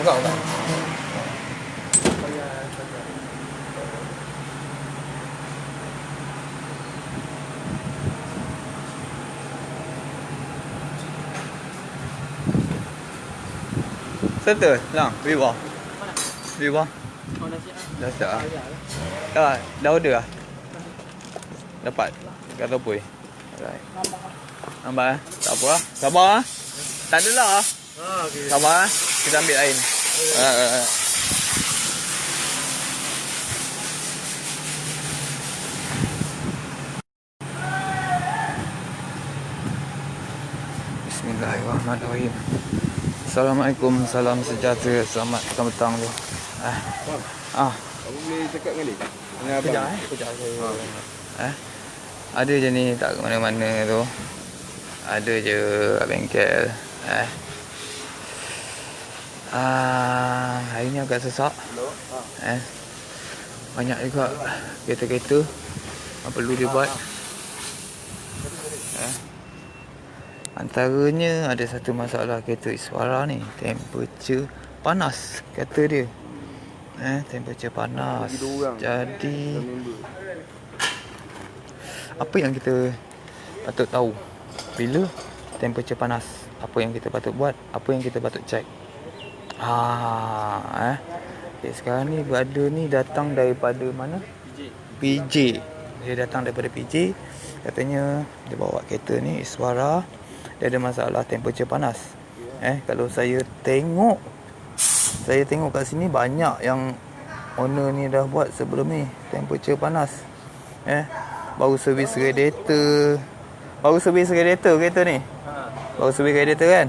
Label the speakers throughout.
Speaker 1: Bukan. Settle lang, beri bawah. Beri bawah.
Speaker 2: Oh, dah siap
Speaker 1: Dah start ah. Dah order ah. Dapat. Kata pui. Alright. Nampak eh? Tak apa lah. Sabar ah. Tak adalah ah.
Speaker 2: Okay.
Speaker 1: Sabar ah. Kita ambil lain. Bismillahirrahmanirrahim. Assalamualaikum, salam sejahtera, selamat petang tu.
Speaker 3: Kamu boleh cakap dengan dia? Dengan abang?
Speaker 1: Kejap saya. Ada je ni, tak ke mana-mana tu. Ada je kat bengkel. Hari ni agak sesak. Banyak juga kereta-kereta yang perlu dibuat. Antaranya ada satu masalah kereta Iswara ni, temperature panas kata dia. Temperature panas. Jadi apa yang kita patut tahu bila temperature panas? Apa yang kita patut buat? Apa yang kita patut check? Okay, sekarang ni berada ni datang daripada mana? PJ. Dia datang daripada PJ. Katanya dia bawa kereta ni Iswara. Dia ada masalah temperature panas. Kalau saya tengok kat sini banyak yang owner ni dah buat sebelum ni temperature panas. Baru servis radiator. Baru servis radiator kereta ni. Baru servis radiator kan.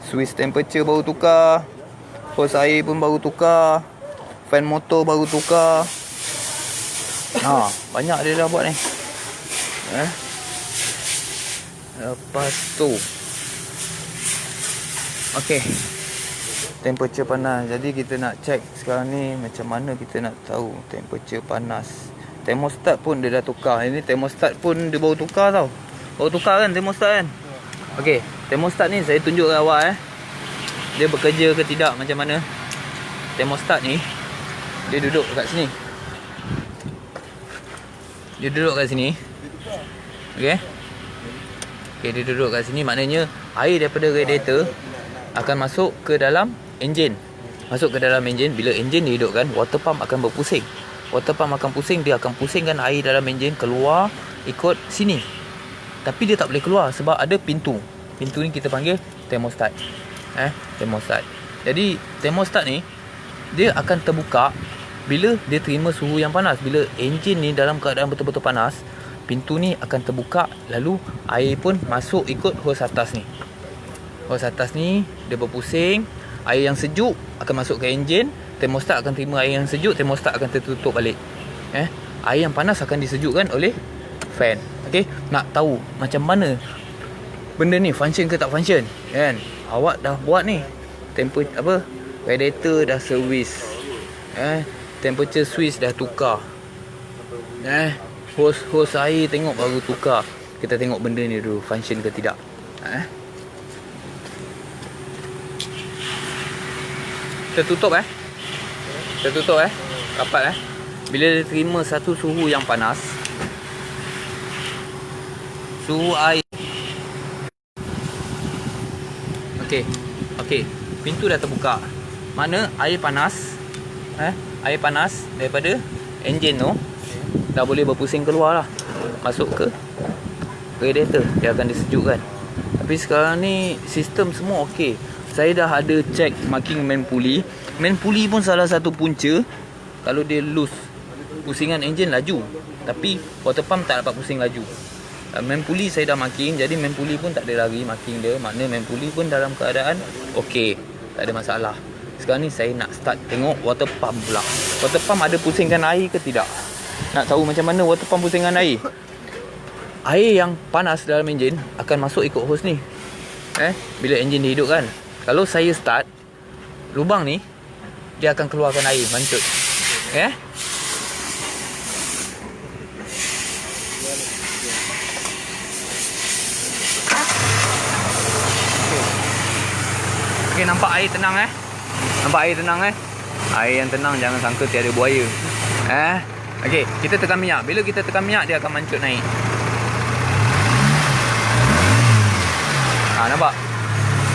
Speaker 1: Switch temperature baru tukar. Hose air pun baru tukar. Fan motor baru tukar. Banyak dia dah buat ni. Lepas tu okey, temperature panas. Jadi kita nak check sekarang ni macam mana kita nak tahu temperature panas. Thermostat pun dia dah tukar. Ini thermostat pun dia baru tukar tau. Baru tukar kan thermostat kan. Okey, thermostat ni saya tunjuk kat awak dia bekerja ke tidak, macam mana. Thermostat ni dia duduk kat sini. Dia duduk kat sini. Okey. Dia duduk kat sini, maknanya air daripada radiator akan masuk ke dalam enjin. Masuk ke dalam enjin. Bila enjin dihidupkan, water pump akan berpusing. Water pump akan pusing, dia akan pusingkan air dalam enjin keluar ikut sini. Tapi dia tak boleh keluar sebab ada pintu. Pintu ni kita panggil thermostat. Thermostat. Jadi thermostat ni dia akan terbuka bila dia terima suhu yang panas. Bila enjin ni dalam keadaan betul-betul panas, pintu ni akan terbuka, lalu air pun masuk ikut hos atas ni. Hos atas ni dia berpusing, air yang sejuk akan masuk ke enjin, thermostat akan terima air yang sejuk, thermostat akan tertutup balik. Air yang panas akan disejukkan oleh fan. Okey, nak tahu macam mana benda ni function ke tak function, kan? Awak dah buat ni. Radiator dah servis. Temperature switch dah tukar. Hose air tengok baru tukar. Kita tengok benda ni dulu function ke tidak. Kita tutup Kita tutup rapat Bila dia terima satu suhu yang panas, suhu air. Okey, pintu dah terbuka. Mana air panas air panas daripada enjin tu dah boleh berpusing keluar lah, masuk ke radiator, dia akan disejukkan. Tapi sekarang ni sistem semua okey. Saya dah ada check marking main pulley. Main pulley pun salah satu punca. Kalau dia loose, pusingan enjin laju, tapi water pump tak dapat pusing laju. Main pulley saya dah marking, jadi main pulley pun tak ada lagi marking dia. Maknanya main pulley pun dalam keadaan okey, tak ada masalah. Sekarang ni saya nak start tengok water pump pula. Water pump ada pusingkan air ke tidak. Nak tahu macam mana water pump pusingkan air. Air yang panas dalam enjin akan masuk ikut hose ni. Bila enjin dihidupkan. Kalau saya start, lubang ni dia akan keluarkan air mancut. Okey, nampak air tenang Nampak air tenang Air yang tenang, jangan sangka tiada buaya. Okey, kita tekan minyak. Bila kita tekan minyak, dia akan mancut naik. Nampak?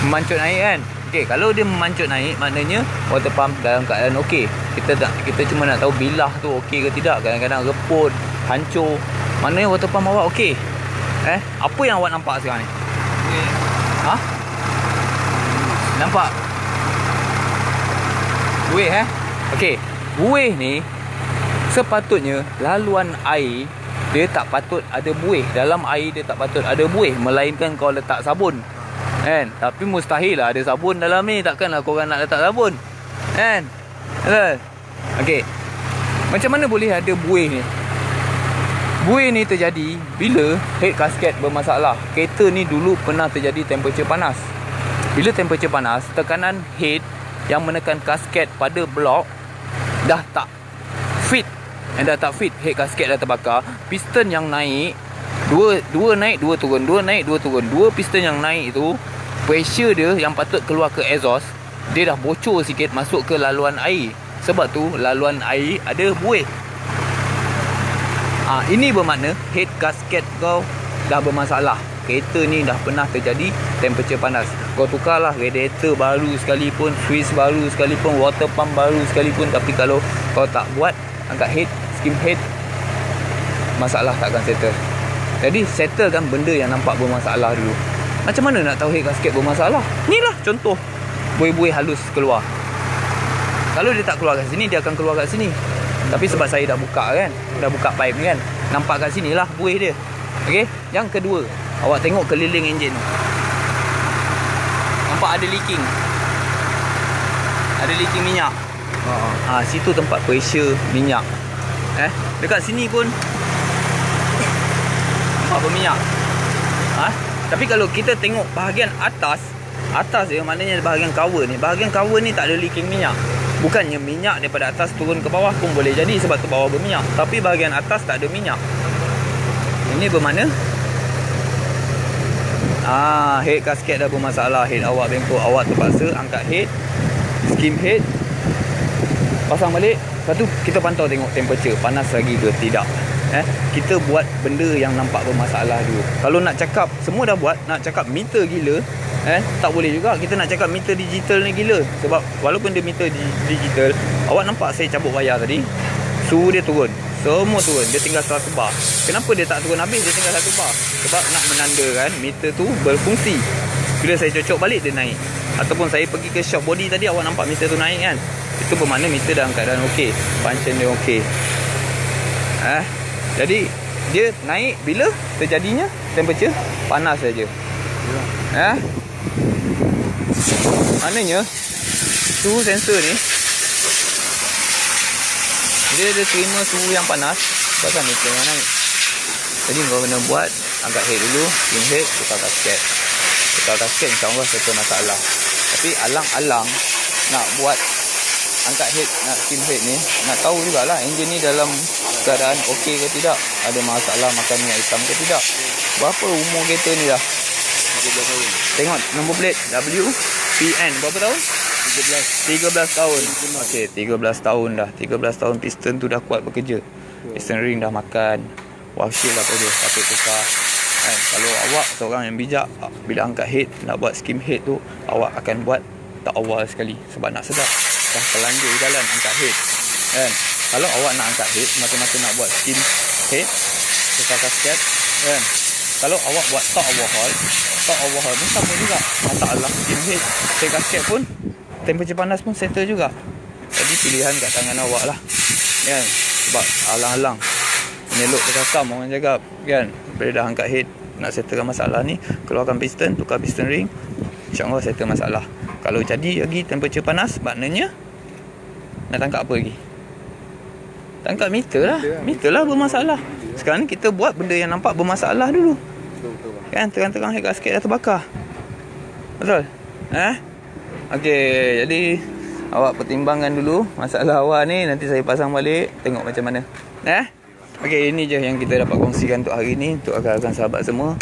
Speaker 1: Memancut naik kan? Okey, kalau dia memancut naik, maknanya water pump dalam keadaan okey. Kita cuma nak tahu bilah tu okey ke tidak. Kadang-kadang reput, hancur. Maknanya water pump awak okey. Apa yang awak nampak sekarang ni? Nampak? Buih Okey, buih ni sepatutnya laluan air dia tak patut ada buih. Dalam air dia tak patut ada buih, melainkan kau letak sabun. Kan? Tapi mustahil lah ada sabun dalam ni. Takkanlah korang nak letak sabun. Kan? Betul? Okey. Macam mana boleh ada buih ni? Buih ni terjadi bila head gasket bermasalah. Kereta ni dulu pernah terjadi temperature panas. Bila temperature panas, tekanan head yang menekan gasket pada blok dah tak fit. Dah tak fit, head gasket dah terbakar. Piston yang naik, dua naik, dua turun, dua naik, dua turun. Dua piston yang naik tu, pressure dia yang patut keluar ke exhaust, dia dah bocor sikit masuk ke laluan air. Sebab tu laluan air ada buih. Ini bermakna head gasket kau dah bermasalah. Kereta ni dah pernah terjadi temperature panas. Kau tukarlah radiator baru sekalipun, switch baru sekalipun, water pump baru sekalipun, tapi kalau kau tak buat, angkat head, skim head, masalah takkan settle. Jadi settlekan benda yang nampak bermasalah dulu. Macam mana nak tahu head gasket bermasalah? Inilah contoh buih-buih halus keluar. Kalau dia tak keluar kat sini, dia akan keluar kat sini. Tapi sebab saya dah buka kan, dah buka pipe ni kan, nampak kat sini lah buih dia. Okey, yang kedua, awak tengok keliling enjin. Nampak ada leaking. Ada leaking minyak. Situ tempat pressure minyak. Dekat sini pun nampak berminyak. Tapi kalau kita tengok bahagian atas dia maknanya bahagian cover ni. Bahagian cover ni tak ada leaking minyak. Bukannya minyak daripada atas turun ke bawah pun boleh jadi sebab tu bawah berminyak. Tapi bahagian atas tak ada minyak. Ini bermakna head gasket dah bermasalah. Head awak bengkok. Awak terpaksa angkat head, skim head, pasang balik. Lepas tu kita pantau tengok temperature, panas lagi ke tidak. Kita buat benda yang nampak bermasalah dulu. Kalau nak cakap semua dah buat, nak cakap meter gila, tak boleh juga. Kita nak cakap meter digital ni gila. Sebab walaupun dia meter digital, awak nampak saya cabut wayar tadi, suhu dia turun, semua turun. Dia tinggal 100 bar. Kenapa dia tak turun habis? Dia tinggal 1 bar. Sebab nak menandakan meter tu berfungsi. Bila saya cocok balik, dia naik. Ataupun saya pergi ke shop body tadi, awak nampak meter tu naik kan? Itu bermakna meter dalam keadaan okey, function dia okey. Jadi dia naik bila terjadinya temperature panas saja. Maknanya suhu sensor ni dia terima suhu yang panas pasal meter yang naik. Jadi kau kena buat, angkat head dulu, skim head, tukar gasket. Tukar gasket insyaAllah settle masalah. Tapi alang-alang nak buat angkat head, nak skim head ni, nak tahu jugalah enjin ni dalam keadaan okey ke tidak, ada masalah makan minyak hitam ke tidak. Berapa umur kereta ni dah?
Speaker 3: 13 tahun.
Speaker 1: Tengok nombor plate WPN berapa tahun? 13 tahun. Okey, 13 tahun dah. 13 tahun piston tu dah kuat bekerja. Piston ring dah makan. Washer dah pergi, patut tukar. Kalau awak seorang yang bijak, bila angkat head, nak buat skim head tu, awak akan buat tak awal sekali. Sebab nak sedap, dah terlanjur jalan angkat head. Kalau awak nak angkat head, mata-mata nak buat skim head, tukar gasket. Kalau awak buat top overhaul pun sama juga. Masalah skim head, check gasket pun, temperature panas pun settle juga. Jadi pilihan kat tangan awak lah. Sebab alang-alang menyeluk terkasam orang cakap kan. Bila dah angkat head, nak settlekan masalah ni, keluarkan piston, tukar piston ring, InsyaAllah settle masalah. Kalau jadi lagi temperature panas, maknanya nak tangkap apa lagi? Tangkap meter lah. Meter lah bermasalah. Sekarang ni kita buat benda yang nampak bermasalah dulu. Kan terang-terang head gasket dah terbakar. Betul? Okey, jadi awak pertimbangkan dulu masalah awak ni. Nanti saya pasang balik, tengok macam mana. Okey, ini je yang kita dapat kongsikan untuk hari ni, untuk rakan-rakan sahabat semua.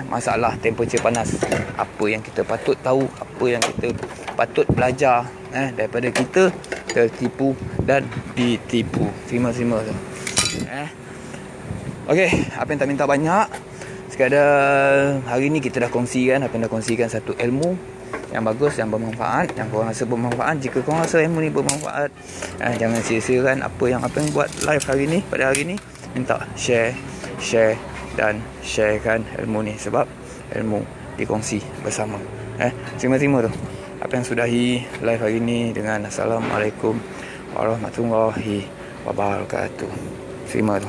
Speaker 1: Masalah temperature panas. Apa yang kita patut tahu, apa yang kita patut belajar daripada kita tertipu dan ditipu. Terima tu. Okey, apa yang tak minta banyak. Sekadar hari ni kita dah kongsikan, satu ilmu yang bagus, yang bermanfaat, yang korang rasa bermanfaat. Jika korang rasa ilmu ni bermanfaat, jangan sia-siakan apa yang buat live hari ni, pada hari ni. Minta share dan sharekan ilmu ni, sebab ilmu dikongsi bersama. Terima tu. Apa yang sudahi live hari ni dengan Assalamualaikum warahmatullahi wabarakatuh. Terima tu.